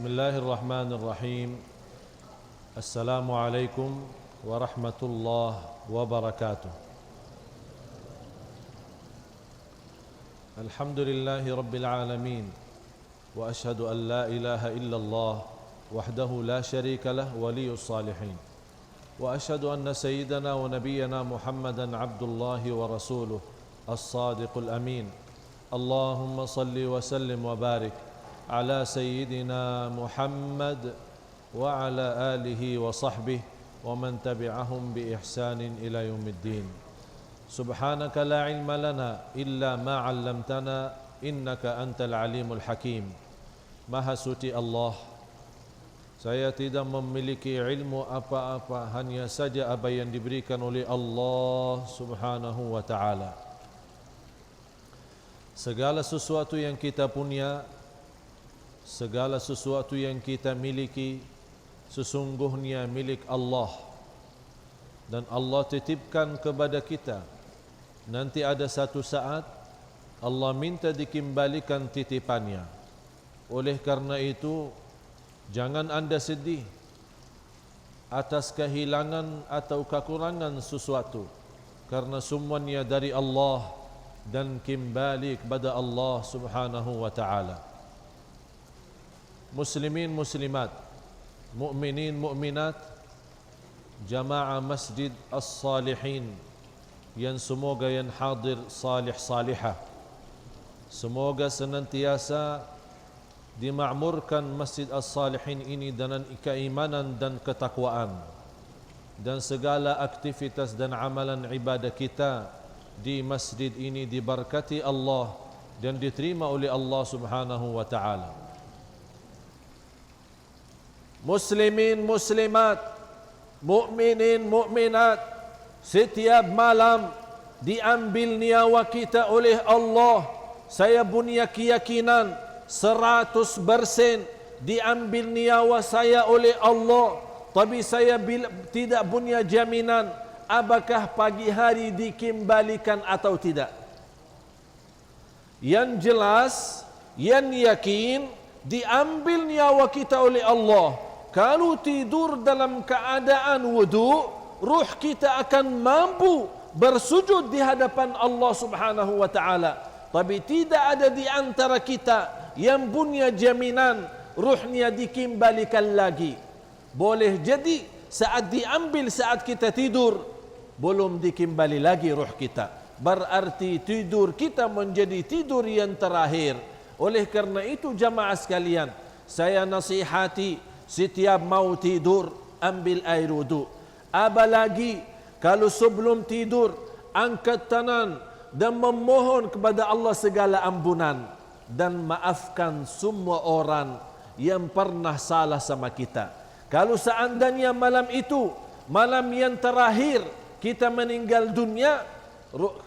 بسم الله الرحمن الرحيم. السلام عليكم ورحمة الله وبركاته. الحمد لله رب العالمين، وأشهد أن لا إله إلا الله وحده لا شريك له ولي الصالحين، وأشهد أن سيدنا ونبينا محمدا عبد الله ورسوله الصادق الأمين. اللهم صل وسلم وبارك على سيدنا محمد وعلى آله وصحبه ومن تبعهم بإحسان إلى يوم الدين. سبحانك لا علم لنا إلا ما علمتنا إنك أنت العليم الحكيم. Maha suci Allah, saya tidak memiliki ilmu apa-apa, hanya saja apa yang diberikan oleh Allah Subhanahu wa ta'ala. Segala sesuatu yang kita punya, segala sesuatu yang kita miliki, sesungguhnya milik Allah. Dan Allah titipkan kepada kita, nanti ada satu saat Allah minta dikembalikan titipannya. Oleh karena itu, jangan anda sedih atas kehilangan atau kekurangan sesuatu, karena semuanya dari Allah dan kembali kepada Allah Subhanahu wa ta'ala. Muslimin muslimat, mu'minin mu'minat, jamaah Masjid As-Salihin yang semoga yang hadir salih salihah, semoga senantiasa dimakmurkan Masjid As-Salihin ini dengan keimanan dan ketakwaan, dan segala aktivitas dan amalan ibadah kita di masjid ini diberkati Allah dan diterima oleh Allah Subhanahu wa ta'ala. Muslimin muslimat, mu'minin mu'minat, setiap malam diambil nyawa kita oleh Allah. Saya punya keyakinan 100% diambil nyawa saya oleh Allah, tapi saya tidak punya jaminan apakah pagi hari dikembalikan atau tidak. Yang jelas, yang yakin, diambil nyawa kita oleh Allah. Kalau tidur dalam keadaan wudu, ruh kita akan mampu bersujud di hadapan Allah Subhanahu wa ta'ala. Tapi tidak ada di antara kita yang punya jaminan ruhnya dikembalikan lagi. Boleh jadi saat diambil saat kita tidur, belum dikembali lagi ruh kita. Berarti tidur kita menjadi tidur yang terakhir. Oleh karena itu jamaah sekalian, saya nasihati, setiap mau tidur ambil air wudu. Apalagi kalau sebelum tidur angkat tangan dan memohon kepada Allah segala ampunan, dan maafkan semua orang yang pernah salah sama kita. Kalau seandainya malam itu malam yang terakhir kita meninggal dunia,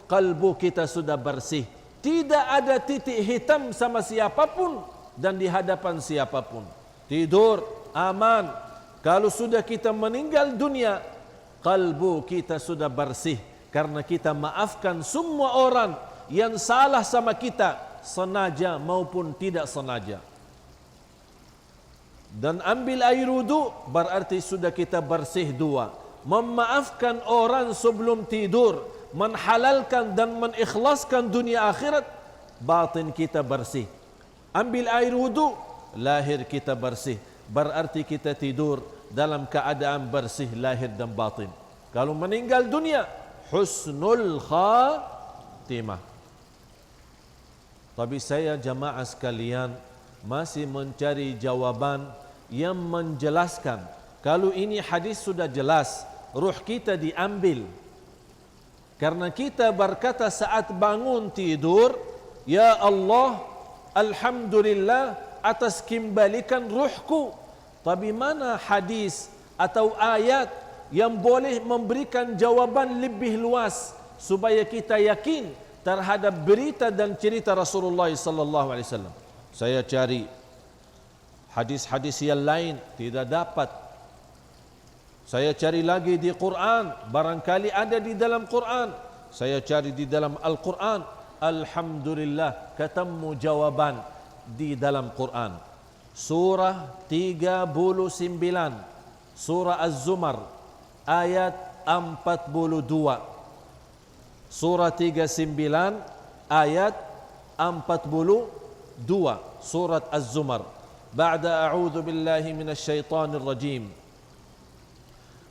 kalbu kita sudah bersih, tidak ada titik hitam sama siapapun dan di hadapan siapapun. Tidur aman. Kalau sudah kita meninggal dunia, kalbu kita sudah bersih, karena kita maafkan semua orang yang salah sama kita, sengaja maupun tidak sengaja. Dan ambil air wudu berarti sudah kita bersih dua. Memaafkan orang sebelum tidur, menghalalkan dan mengikhlaskan dunia akhirat, batin kita bersih. Ambil air wudu, lahir kita bersih, berarti kita tidur dalam keadaan bersih lahir dan batin. Kalau meninggal dunia, husnul khatimah. Tapi saya jamaah sekalian masih mencari jawaban yang menjelaskan. Kalau ini hadis sudah jelas, ruh kita diambil. Karena kita berkata saat bangun tidur, ya Allah, alhamdulillah atas kembalikan ruhku. Tapi mana hadis atau ayat yang boleh memberikan jawaban lebih luas supaya kita yakin terhadap berita dan cerita Rasulullah sallallahu alaihi wasallam? Saya cari hadis-hadis yang lain, tidak dapat. Saya cari lagi di Quran, barangkali ada di dalam Quran. Saya cari di dalam Al-Quran, alhamdulillah ketemu jawaban di dalam Quran. surah 39, surah Az-Zumar ayat 42. Surah 39 ayat 42, surat Az-Zumar. Ba'da a'udzu billahi minasyaitonir rajim.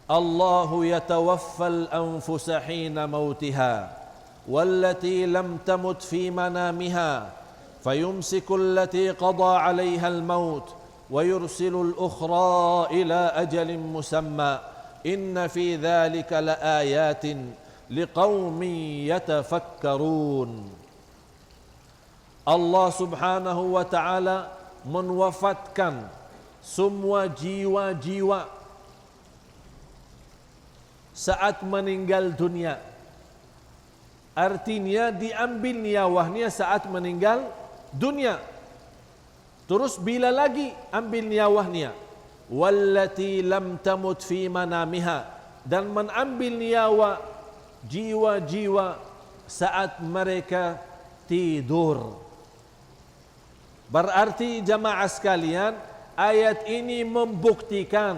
Allahu yatawaffal anfusa hina mautiha wallati lam tamut fi manamiha fayumsiku allati qada 'alayha al-maut wa yursilu al-ukhra ila ajalin musamma inna fi dhalika laayatin liqaumin yatafakkarun. Allah Subhanahu wa taala mewafatkan semua jiwa-jiwa saat meninggal dunia. Artinya diambil nyawanya saat meninggal dunia. Terus bila lagi ambil nyawanya? Wallati lam tamut fi manamiha, dan mengambil nyawa jiwa-jiwa saat mereka tidur. Berarti jamaah sekalian, ayat ini membuktikan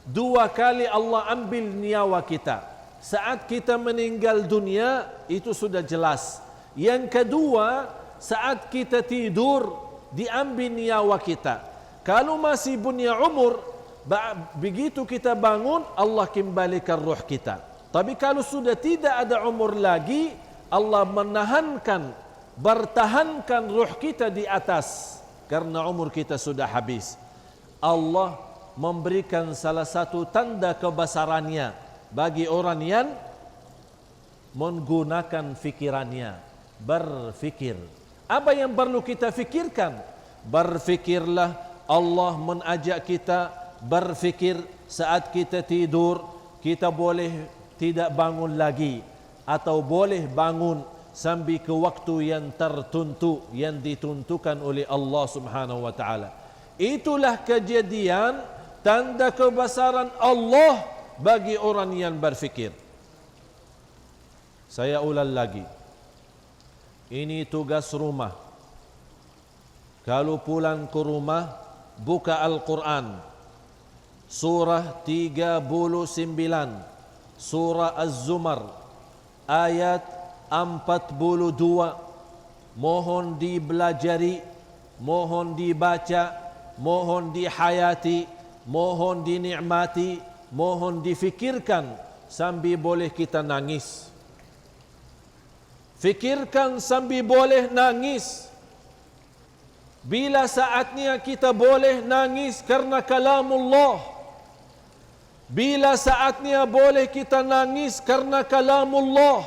dua kali Allah ambil nyawa kita. Saat kita meninggal dunia, itu sudah jelas. Yang kedua, saat kita tidur, diambil nyawa kita. Kalau masih punya umur, begitu kita bangun, Allah kembalikan ruh kita. Tapi kalau sudah tidak ada umur lagi, Allah bertahankan ruh kita di atas karena umur kita sudah habis. Allah memberikan salah satu tanda kebesarannya bagi orang yang menggunakan fikirannya, berfikir. Apa yang perlu kita fikirkan? Berfikirlah. Allah mengajak kita berfikir saat kita tidur. Kita boleh tidak bangun lagi, atau boleh bangun sampai ke waktu yang tertentu yang ditentukan oleh Allah Subhanahu wa taala. Itulah kejadian tanda kebesaran Allah bagi orang yang berfikir. Saya ulang lagi. Ini tugas rumah. Kalau pulang ke rumah, buka Al-Quran. Surah 39, surah Az-Zumar ayat 42. Mohon dibelajari, mohon dibaca, mohon dihayati, mohon dinikmati, mohon difikirkan sambil boleh kita nangis. Fikirkan sambil boleh nangis. Bila saatnya kita boleh nangis karena kalamullah. Bila saatnya boleh kita nangis karena kalamullah.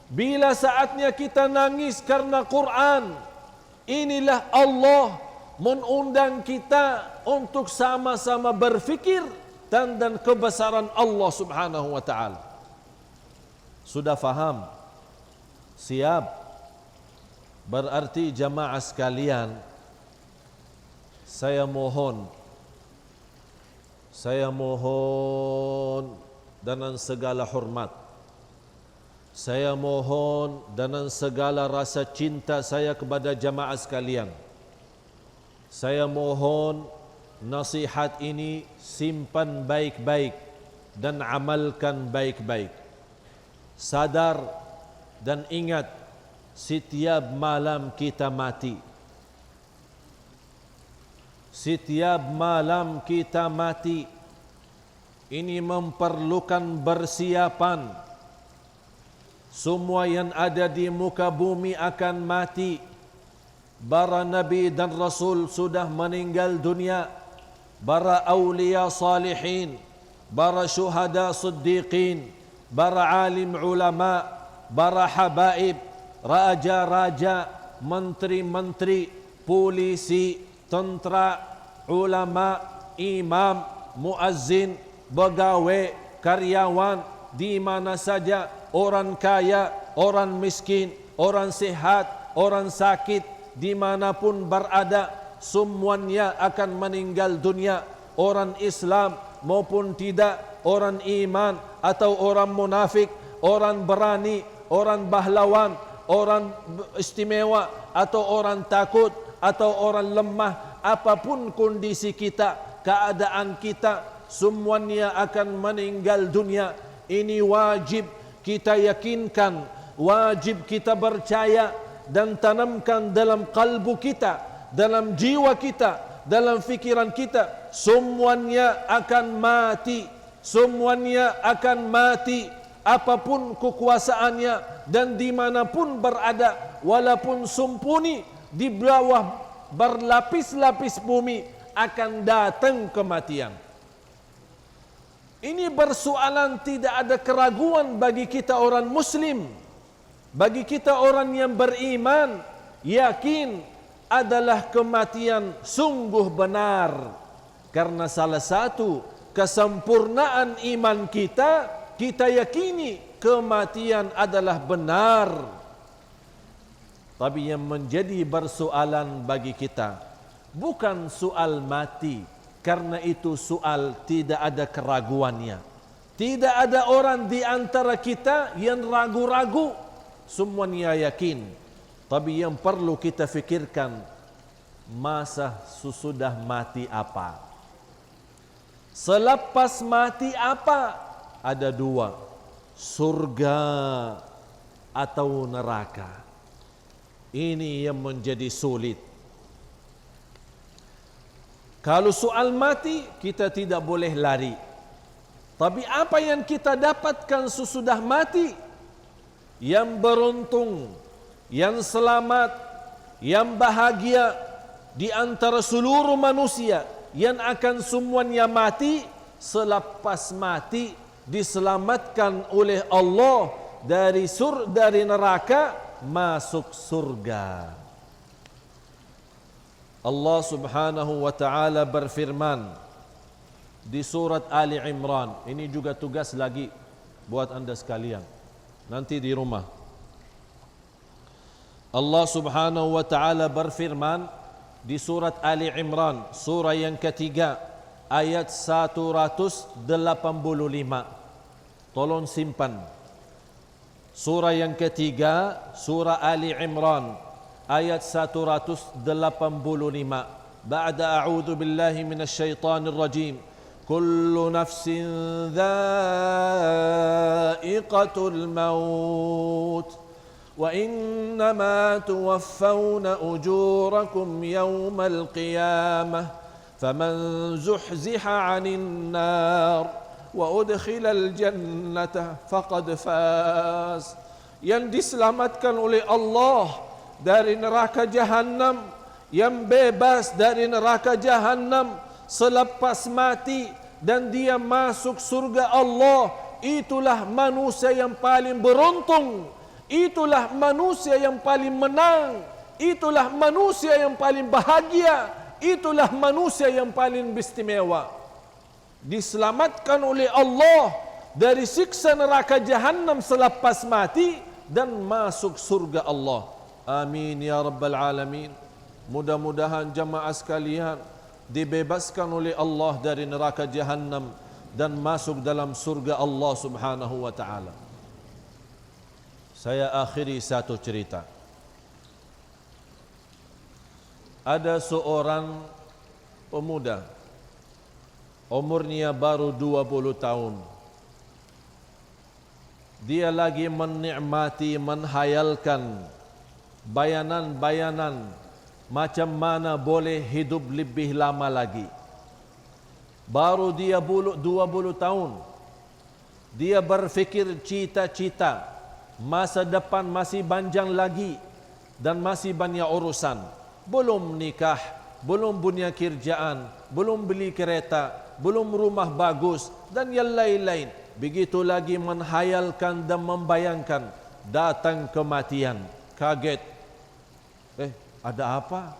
Bila saatnya kita nangis karena Quran. Inilah Allah mengundang kita untuk sama-sama berfikir tentang kebesaran Allah Subhanahu wa taala. Sudah faham? Siap? Berarti jamaah sekalian, saya mohon dengan segala hormat, saya mohon dengan segala rasa cinta saya kepada jamaah sekalian, saya mohon nasihat ini simpan baik-baik dan amalkan baik-baik. Sadar dan ingat, setiap malam kita mati. Setiap malam kita mati. Ini memerlukan persiapan. Semua yang ada di muka bumi akan mati. Para nabi dan rasul sudah meninggal dunia. Para awliya salihin, para syuhada siddiqin, para alim ulama, para habaib, raja-raja, menteri-menteri, polisi, tentera, ulama, imam, muazzin, pegawai, karyawan, di mana saja, orang kaya, orang miskin, orang sehat, orang sakit, dimanapun berada, semuanya akan meninggal dunia. Orang Islam maupun tidak, orang iman atau orang munafik, orang berani, orang pahlawan, orang istimewa atau orang takut, atau orang lemah, apapun kondisi kita, keadaan kita, semuanya akan meninggal dunia. Ini wajib kita yakinkan, wajib kita percaya dan tanamkan dalam kalbu kita, dalam jiwa kita, dalam fikiran kita. Semuanya akan mati, semuanya akan mati, apapun kekuasaannya dan dimanapun berada, walaupun sempurna di bawah berlapis-lapis bumi, akan datang kematian. Ini persoalan tidak ada keraguan bagi kita orang Muslim, bagi kita orang yang beriman, yakin adalah kematian sungguh benar. Karena salah satu kesempurnaan iman kita, kita yakini kematian adalah benar. Tapi yang menjadi persoalan bagi kita bukan soal mati, karena itu soal tidak ada keraguannya. Tidak ada orang di antara kita yang ragu-ragu, semuanya yakin. Tapi yang perlu kita fikirkan, masa sesudah mati apa? Selepas mati apa? Ada dua, surga atau neraka. Ini yang menjadi sulit. Kalau soal mati, kita tidak boleh lari. Tapi apa yang kita dapatkan sesudah mati? Yang beruntung, yang selamat, yang bahagia di antara seluruh manusia yang akan semuanya mati, selepas mati diselamatkan oleh Allah dari neraka masuk surga. Allah Subhanahu wa taala berfirman di surat Ali Imran. Ini juga tugas lagi buat anda sekalian nanti di rumah. Allah Subhanahu wa taala berfirman di surat Ali Imran, surah yang ketiga, ayat 185. Tolong simpan. Surah yang ketiga, surah Ali Imran, ayat 185. Ba'da a'udzu billahi minasy syaithanir rajim. Kullu nafsin dha'iqatul maut. وإنما توفون أجوركم يوم القيامة فمن زحزح عن النار وأدخل الجنة فقد فاز. Yang diselamatkan oleh Allah dari neraka Jahannam, yang bebas dari neraka Jahannam selepas mati dan dia masuk surga Allah, itulah manusia yang paling beruntung. Itulah manusia yang paling menang. Itulah manusia yang paling bahagia. Itulah manusia yang paling istimewa. Diselamatkan oleh Allah dari siksa neraka Jahannam selepas mati dan masuk surga Allah. Amin ya rabbal alamin. Mudah-mudahan jamaah sekalian dibebaskan oleh Allah dari neraka Jahannam dan masuk dalam surga Allah Subhanahu wa taala. Saya akhiri satu cerita. Ada seorang pemuda, umurnya baru 20 tahun. Dia lagi menikmati, menghayalkan bayanan-bayanan macam mana boleh hidup lebih lama lagi. Baru dia 20 tahun. Dia berfikir cita-cita. Masa depan masih panjang lagi dan masih banyak urusan. Belum nikah, belum punya kerjaan, belum beli kereta, belum rumah bagus dan yang lain-lain. Begitu lagi menghayalkan dan membayangkan datang kematian. Kaget. Ada apa?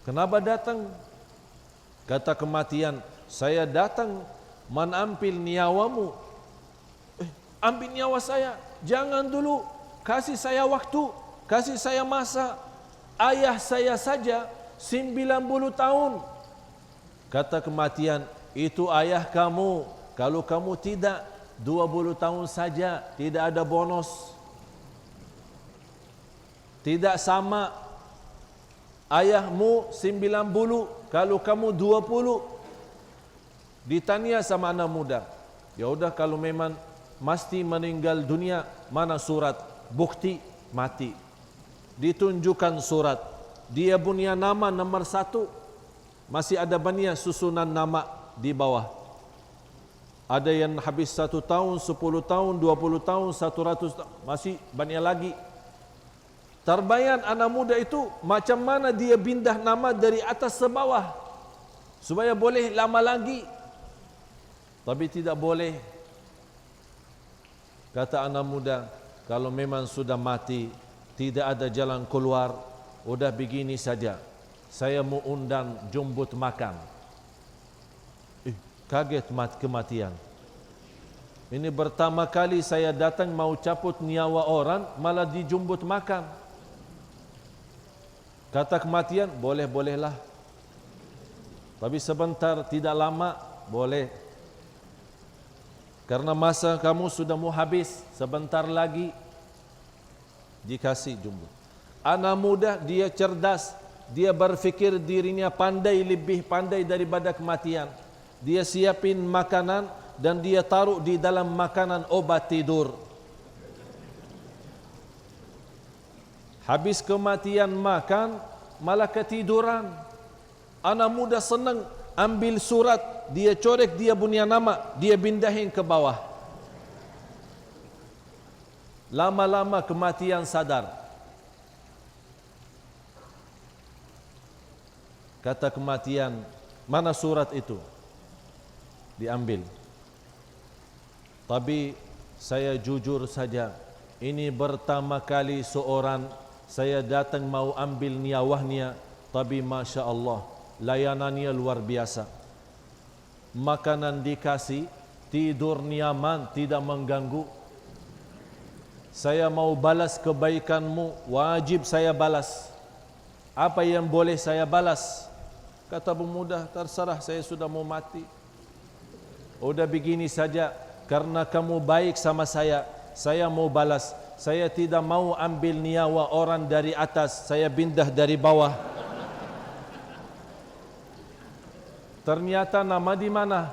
Kenapa datang? Kata kematian, saya datang mengambil nyawamu. Ambil nyawa saya, jangan dulu, kasih saya waktu, kasih saya masa. Ayah saya saja 90 tahun. Kata kematian, itu ayah kamu. Kalau kamu tidak, 20 tahun saja, tidak ada bonus. Tidak sama. ayahmu 90, kalau kamu 20. Ditanya sama anak muda, ya udah kalau memang mesti meninggal dunia, mana surat bukti mati? Ditunjukkan surat, dia punya nama nomor 1, masih ada banyak susunan nama di bawah. Ada yang habis 1 tahun, 10 tahun, 20 tahun, 100 tahun, masih banyak lagi. Terbayang anak muda itu macam mana dia pindah nama dari atas ke bawah supaya boleh lama lagi. Tapi tidak boleh. Kata anak muda, kalau memang sudah mati, tidak ada jalan keluar, udah begini saja, saya mau undang jumbut makan. Kaget kematian. Ini pertama kali saya datang mau cabut nyawa orang, malah dijumbut makan. Kata kematian, boleh-bolehlah. Tapi sebentar, tidak lama, boleh. Karena masa kamu sudah mau habis, sebentar lagi dikasih jumbut. Anak muda, dia cerdas, dia berfikir dirinya pandai, lebih pandai daripada kematian. Dia siapin makanan dan dia taruh di dalam makanan obat tidur. Habis kematian makan, malah ketiduran. Anak muda senang, ambil surat, dia corek dia punya nama, dia pindahin ke bawah. Lama-lama kematian sadar. Kata kematian, mana surat itu? Diambil. Tapi saya jujur saja, ini pertama kali seorang saya datang mau ambil nyawanya, tapi Masya Allah, layanannya luar biasa. Makanan dikasih, tidur nyaman, tidak mengganggu. Saya mau balas kebaikanmu, wajib saya balas. Apa yang boleh saya balas? Kata pemuda, terserah, saya sudah mau mati. Udah begini saja, karena kamu baik sama saya mau balas. Saya tidak mau ambil nyawa orang dari atas, saya pindah dari bawah. Ternyata nama di mana?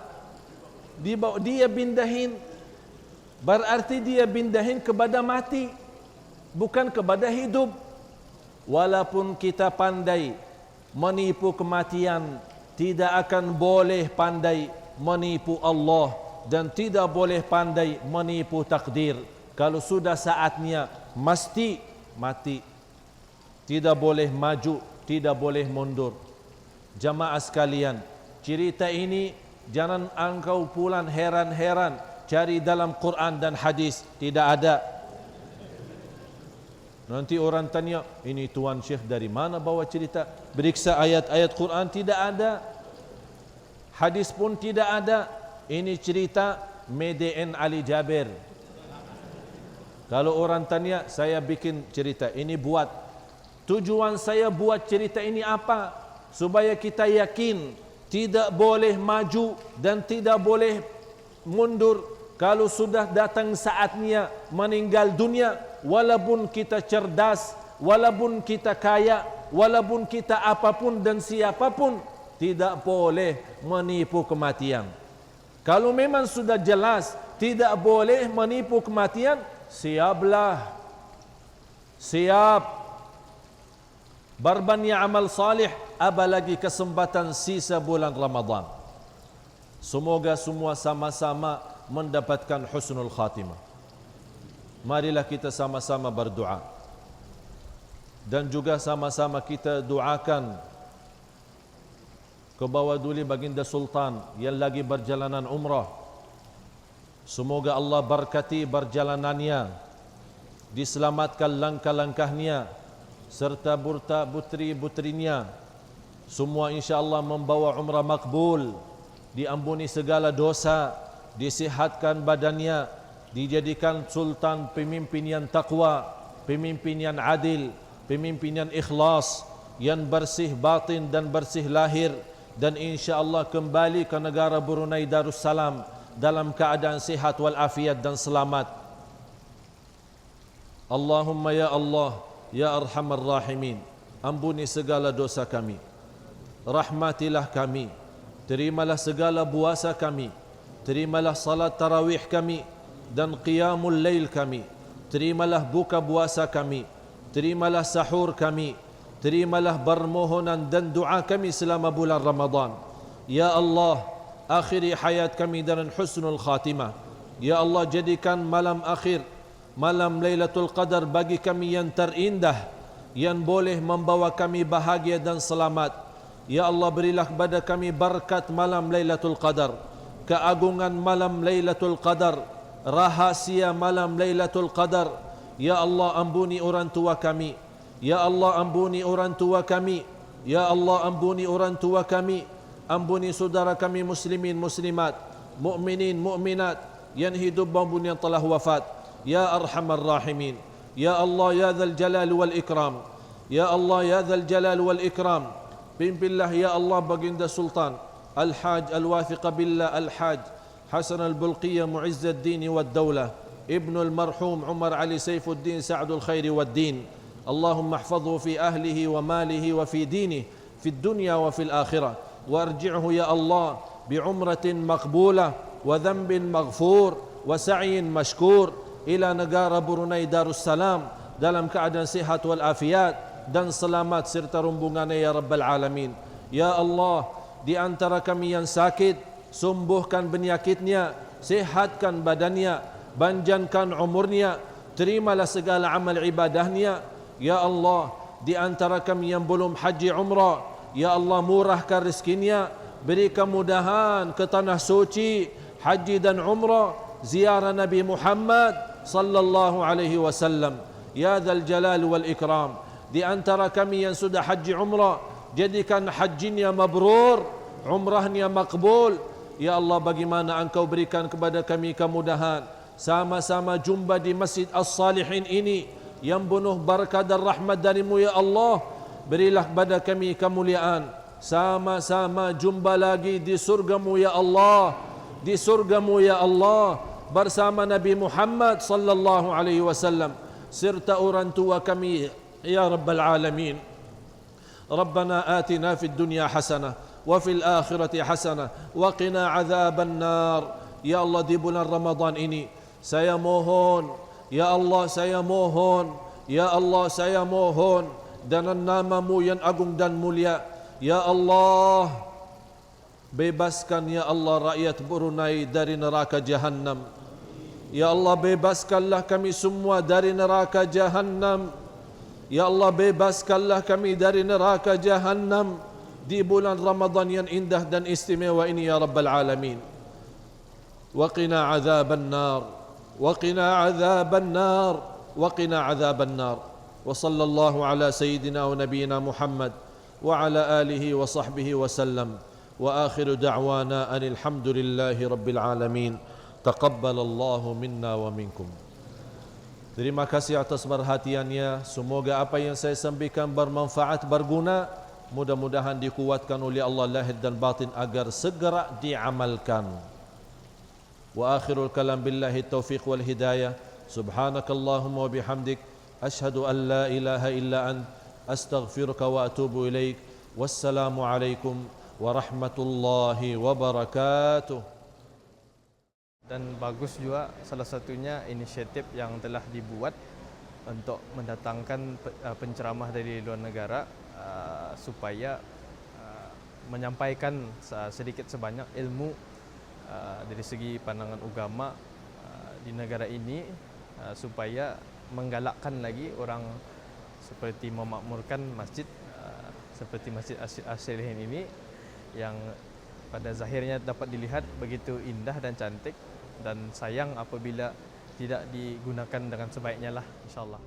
Di bawah, dia pindahin. Berarti dia pindahin kepada mati, bukan kepada hidup. Walaupun kita pandai menipu kematian, tidak akan boleh pandai menipu Allah, dan tidak boleh pandai menipu takdir. Kalau sudah saatnya, mesti mati. Tidak boleh maju, tidak boleh mundur. Jamaah sekalian, cerita ini jangan engkau pulang heran-heran cari dalam Quran dan hadis, tidak ada. Nanti orang tanya, ini Tuan Syekh dari mana bawa cerita? Beriksa ayat-ayat Quran, tidak ada. Hadis pun tidak ada. Ini cerita Medein Ali Jabir. Kalau orang tanya, saya bikin cerita ini buat. Tujuan saya buat cerita ini apa? Supaya kita yakin tidak boleh maju dan tidak boleh mundur. Kalau sudah datang saatnya meninggal dunia, walaupun kita cerdas, walaupun kita kaya, walaupun kita apapun dan siapapun, tidak boleh menipu kematian. Kalau memang sudah jelas tidak boleh menipu kematian, siaplah. Siap. Berbanyak amal salih, apalagi kesempatan sisa bulan Ramadan. Semoga semua sama-sama mendapatkan husnul khatimah. Marilah kita sama-sama berdoa. Dan juga sama-sama kita doakan ke bawah duli baginda Sultan yang lagi berjalanan umrah. Semoga Allah berkati perjalanannya, diselamatkan langkah-langkahnya, serta putri-putrinya. Semua insya-Allah membawa umrah makbul, diampuni segala dosa, disihatkan badannya, dijadikan sultan pemimpin yang takwa, pemimpin yang adil, pemimpin yang ikhlas, yang bersih batin dan bersih lahir, dan insya-Allah kembali ke negara Brunei Darussalam dalam keadaan sihat wal afiat dan selamat. Allahumma ya Allah ya arhamar rahimin, ampuni segala dosa kami, rahmatilah kami, terimalah segala puasa kami, terimalah salat tarawih kami dan qiyamul lail kami, terimalah buka puasa kami, terimalah sahur kami, terimalah permohonan dan doa kami selama bulan Ramadan. Ya Allah, akhiri hayat kami dengan husnul khatimah. Ya Allah, jadikan malam akhir, malam Lailatul Qadar bagi kami yang terindah, yang boleh membawa kami bahagia dan selamat. Ya Allah, berilah kepada kami berkat malam Lailatul Qadar, keagungan malam Lailatul Qadar, rahasia malam Lailatul Qadar. Ya Allah, ampuni orang tua kami. Ya Allah, ampuni orang tua kami. Ya Allah, ampuni orang tua kami. Ampuni saudara kami muslimin muslimat, mukminin mukminat yang hidup maupun yang telah wafat. Ya Arhamar Rahimin. Ya Allah, ya Dzal Jalal wal Ikram. Ya Allah, ya Dzal Jalal wal Ikram. Pimpinlah ya Allah Baginda Sultan Al-Haj Al-Wathiq Billah Al-Haj Hasan Al-Bulqiyah Mu'izzuddin wad Daulah Ibn Al-Marhum Umar Ali Saifuddin Sa'dul Khairi wad Din. Allahumma ihfadhu fi ahlihi wa malihi wa fi dinihi fi dunya wa fil akhirah. Warji'hu ya Allah bi'umratin maqbulah wa dhanbin maghfur wa sa'yin mashkur ila negara Brunei Darussalam dalam keadaan sihat wal afiat dan selamat serta rombongannya ya Rabbal Alamin. Ya Allah, di antara kami yang sakit, sembuhkan penyakitnya, sehatkan badannya, panjangkan umurnya, terimalah segala amal ibadahnya. Ya Allah, di antara kami yang belum haji umrah, ya Allah murahkan rezekinya, beri kemudahan ke tanah suci haji dan umrah, ziarah Nabi Muhammad sallallahu alaihi wasallam. Ya Dzal Jalal wal Ikram, di antara kami yang sudah haji umrah, jadikan hajinya mabrur, umrahnya makbul. Ya Allah, bagaimana Engkau berikan kepada kami kemudahan, sama-sama jumpa di Masjid As-Salihin ini yang penuh barakah dan rahmat darimu ya Allah. Berilah kepada kami kemuliaan, sama-sama jumpa lagi di surgamu ya Allah, di surgamu ya Allah bersama Nabi Muhammad sallallahu alaihi wasallam serta orang tua kami ya Rabbal Alamin. Rabbana atina fid dunya hasanah wa fil akhirati hasanah wa qina adzaban nar. Ya Allah, di bulan Ramadan ini saya mohon, ya Allah saya mohon, ya Allah saya mohon dengan nama-Mu yang agung dan mulia, ya Allah, bebaskan ya Allah rakyat Brunei dari neraka Jahannam. Ya Allah, bebaskanlah kami semua dari neraka Jahannam. Ya Allah, bebaskanlah kami dari neraka Jahannam di bulan Ramadan yang indah dan istimewa ini ya Rabbal Alamin. Wa qina adzaban nar, wa qina adzaban nar, wa qina adzaban nar. Wa sallallahu ala sayyidina wa nabiyyina Muhammad wa ala alihi wa sahbihi wa sallam. وآخر دعوانا أن الحمد لله رب العالمين تقبل الله منا ومنكم. Terima kasih atas perhatiannya. Semoga apa yang saya sampaikan bermanfaat, berguna. Mudah-mudahan dikuatkan oleh Allah lahir dan batin agar segera diamalkan. Wa akhirul kalam billahi taufiq wal hidayah. Subhanakallahumma wa bihamdik ashhadu an la ilaha illa ant astaghfiruka wa atubu ilaik. Wassalamu alaikum warahmatullahi wabarakatuh. Dan bagus juga salah satunya inisiatif yang telah dibuat untuk mendatangkan penceramah dari luar negara supaya menyampaikan sedikit sebanyak ilmu dari segi pandangan agama di negara ini supaya menggalakkan lagi orang seperti memakmurkan masjid seperti Masjid As-Salihin ini yang pada zahirnya dapat dilihat begitu indah dan cantik, dan sayang apabila tidak digunakan dengan sebaiknya lah, insyaAllah.